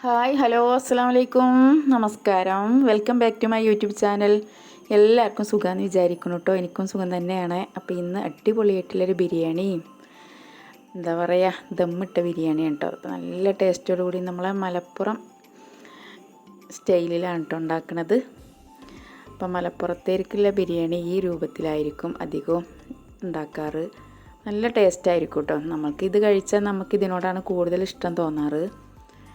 Hi hello അസ്സലാമു അലൈക്കും നമസ്കാരം. Welcome back to my YouTube channel. എല്ലാവർക്കും സുഖമെന്ന് വിചാരിക്കുന്നു കേട്ടോ. എനിക്കും സുഖം തന്നെയാണ്. അപ്പോൾ ഇന്ന് അടിപൊളിയായിട്ടുള്ളൊരു ബിരിയാണി, എന്താ പറയുക, ദമ്മിട്ട ബിരിയാണിയാണ് കേട്ടോ. അപ്പോൾ നല്ല ടേസ്റ്റോടുകൂടി നമ്മളെ മലപ്പുറം സ്റ്റൈലിലാണ് കേട്ടോ ഉണ്ടാക്കുന്നത്. അപ്പോൾ മലപ്പുറത്തേക്കുള്ള ബിരിയാണി ഈ രൂപത്തിലായിരിക്കും അധികവും ഉണ്ടാക്കാറ്. നല്ല ടേസ്റ്റായിരിക്കും കേട്ടോ. ഇത് കഴിച്ചാൽ നമുക്കിതിനോടാണ് കൂടുതൽ ഇഷ്ടം തോന്നാറ്.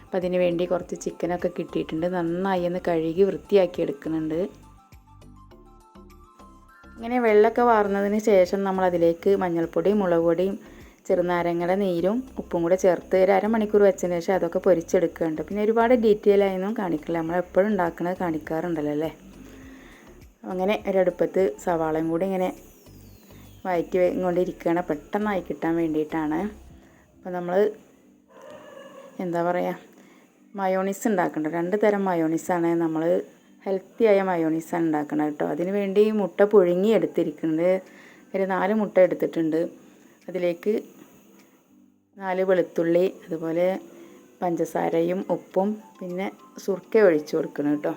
അപ്പം അതിന് വേണ്ടി കുറച്ച് ചിക്കനൊക്കെ കിട്ടിയിട്ടുണ്ട്. നന്നായി ഒന്ന് കഴുകി വൃത്തിയാക്കി എടുക്കുന്നുണ്ട്. ഇങ്ങനെ വെള്ളമൊക്കെ വാർന്നതിന് ശേഷം നമ്മളതിലേക്ക് മഞ്ഞൾപ്പൊടിയും മുളക് പൊടിയും ചെറുനാരങ്ങയുടെ നീരും ഉപ്പും കൂടെ ചേർത്ത് ഒരു അരമണിക്കൂർ വെച്ചതിന് ശേഷം അതൊക്കെ പൊരിച്ചെടുക്കുന്നുണ്ട്. പിന്നെ ഒരുപാട് ഡീറ്റെയിൽ ആയൊന്നും കാണിക്കില്ല, നമ്മളെപ്പോഴും ഉണ്ടാക്കുന്നത് കാണിക്കാറുണ്ടല്ലോ അല്ലേ. അങ്ങനെ ഒരടുപ്പത്ത് സവാളയും കൂടി ഇങ്ങനെ വഴറ്റി കൊണ്ടിരിക്കുകയാണ്, പെട്ടെന്നായി കിട്ടാൻ വേണ്ടിയിട്ടാണ്. അപ്പോൾ നമ്മൾ എന്താ പറയുക, മയോണീസ് ഉണ്ടാക്കേണ്ടത്. 2 തരം മയോണീസാണ് നമ്മൾ, ഹെൽത്തിയായ മയോണീസാണ് ഉണ്ടാക്കുന്നത് കേട്ടോ. അതിന് വേണ്ടി മുട്ട പുഴുങ്ങി എടുത്തിരിക്കുന്നത്. ഒരു 4 മുട്ട എടുത്തിട്ടുണ്ട്. അതിലേക്ക് 4 വെളുത്തുള്ളി, അതുപോലെ പഞ്ചസാരയും ഉപ്പും പിന്നെ സുർക്ക ഒഴിച്ചു കൊടുക്കണം കേട്ടോ.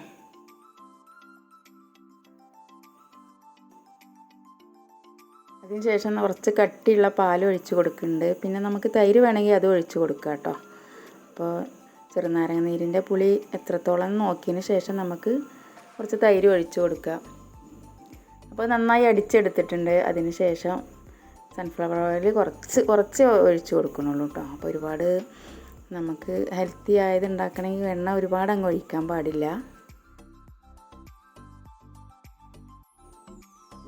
അതിനുശേഷം കുറച്ച് കട്ടിയുള്ള പാൽ ഒഴിച്ച് കൊടുക്കുന്നുണ്ട്. പിന്നെ നമുക്ക് തൈര് വേണമെങ്കിൽ അത് ഒഴിച്ച് കൊടുക്കാം കേട്ടോ. അപ്പോൾ ചെറുനാരങ്ങ നീരിൻ്റെ പുളി എത്രത്തോളം നോക്കിയതിന് ശേഷം നമുക്ക് കുറച്ച് തൈര് ഒഴിച്ച് കൊടുക്കുക. അപ്പോൾ നന്നായി അടിച്ചെടുത്തിട്ടുണ്ട്. അതിന് ശേഷം സൺഫ്ലവർ ഓയിൽ കുറച്ച് ഒഴിച്ച് കൊടുക്കണുള്ളൂ കേട്ടോ. അപ്പോൾ ഒരുപാട് നമുക്ക് ഹെൽത്തി ആയത് ഉണ്ടാക്കണമെങ്കിൽ എണ്ണ ഒരുപാട് അങ്ങ് ഒഴിക്കാൻ പാടില്ല.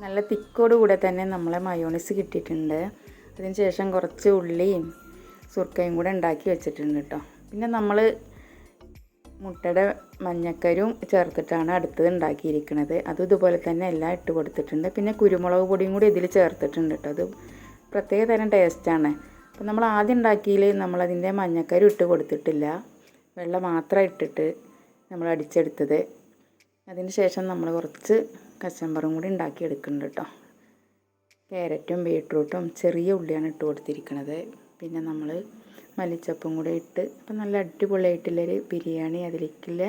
നല്ല തിക്കോടുകൂടെ തന്നെ നമ്മളെ മയോണൈസ് കിട്ടിയിട്ടുണ്ട്. അതിന് ശേഷം കുറച്ച് ഉള്ളിയും സുർക്കയും കൂടെ ഉണ്ടാക്കി വെച്ചിട്ടുണ്ട് കേട്ടോ. പിന്നെ നമ്മൾ മുട്ടയുടെ മഞ്ഞക്കരും ചേർത്തിട്ടാണ് അടുത്തത് ഉണ്ടാക്കിയിരിക്കുന്നത്. അതും ഇതുപോലെ തന്നെ എല്ലാം ഇട്ട് കൊടുത്തിട്ടുണ്ട്. പിന്നെ കുരുമുളക് പൊടിയും കൂടി ഇതിൽ ചേർത്തിട്ടുണ്ട് കേട്ടോ. അത് പ്രത്യേക തരം ടേസ്റ്റാണ്. അപ്പോൾ നമ്മൾ ആദ്യം ഉണ്ടാക്കിയതിൽ നമ്മളതിൻ്റെ മഞ്ഞക്കരും ഇട്ട് കൊടുത്തിട്ടില്ല, വെള്ളം മാത്രം ഇട്ടിട്ട് നമ്മൾ അടിച്ചെടുത്തത്. അതിന് ശേഷം നമ്മൾ കുറച്ച് കച്ചമ്പറും കൂടി ഉണ്ടാക്കിയെടുക്കുന്നുണ്ട് കേട്ടോ. ക്യാരറ്റും ബീട്രൂട്ടും ചെറിയ ഉള്ളിയാണ് ഇട്ട് കൊടുത്തിരിക്കുന്നത്. പിന്നെ നമ്മൾ മല്ലിച്ചപ്പും കൂടെ ഇട്ട് അപ്പം നല്ല അടിപൊളിയായിട്ടുള്ളൊരു ബിരിയാണി. അതിലേക്കുള്ള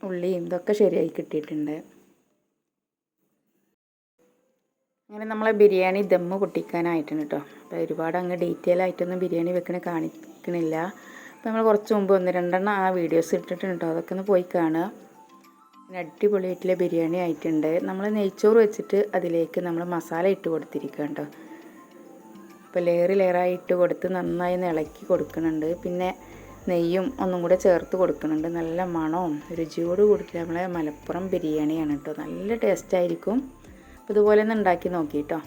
ഉള്ളിയും ഇതൊക്കെ ശരിയായി കിട്ടിയിട്ടുണ്ട്. അങ്ങനെ നമ്മളെ ബിരിയാണി ദമ്മ് പൊട്ടിക്കാനായിട്ടുണ്ട് കേട്ടോ. അപ്പോൾ ഒരുപാട് അങ്ങ് ഡീറ്റെയിൽ ആയിട്ടൊന്നും ബിരിയാണി കാണിക്കണില്ല. അപ്പോൾ നമ്മൾ കുറച്ച് മുമ്പ് 1-2 ആ വീഡിയോസ് ഇട്ടിട്ടുണ്ട് കേട്ടോ. അതൊക്കെ ഒന്ന് പോയി കാണുക. പിന്നെ അടിപൊളിയായിട്ടുള്ള ബിരിയാണി ആയിട്ടുണ്ട്. നമ്മൾ നെയ്ച്ചോറ് വെച്ചിട്ട് അതിലേക്ക് നമ്മൾ മസാല ഇട്ട് കൊടുത്തിരിക്കുക കേട്ടോ. അപ്പോൾ ലെയറായി ഇട്ട് കൊടുത്ത് നന്നായി ഇളക്കി കൊടുക്കുന്നുണ്ട്. പിന്നെ നെയ്യും ഒന്നും കൂടെ ചേർത്ത് കൊടുക്കുന്നുണ്ട്. നല്ല മണവും രുചിയോട് കൂടിയിട്ട് നമ്മളെ മലപ്പുറം ബിരിയാണിയാണ് കേട്ടോ. നല്ല ടേസ്റ്റായിരിക്കും. അപ്പോൾ ഇതുപോലെ ഒന്ന് ഉണ്ടാക്കി നോക്കി കേട്ടോ.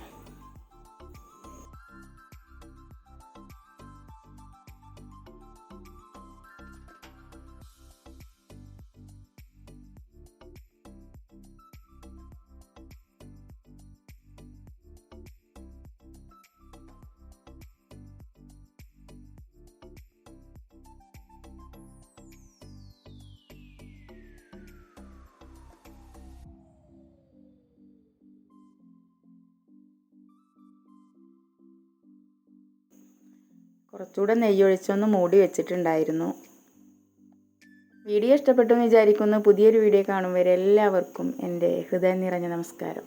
കുറച്ചുകൂടെ നെയ്യൊഴിച്ചൊന്ന് മൂടി വെച്ചിട്ടുണ്ടായിരുന്നു. വീഡിയോ ഇഷ്ടപ്പെട്ടു എന്ന് വിചാരിക്കുന്നു. പുതിയൊരു വീഡിയോ കാണും വരെ എല്ലാവർക്കും എൻ്റെ ഹൃദയം നിറഞ്ഞ നമസ്കാരം.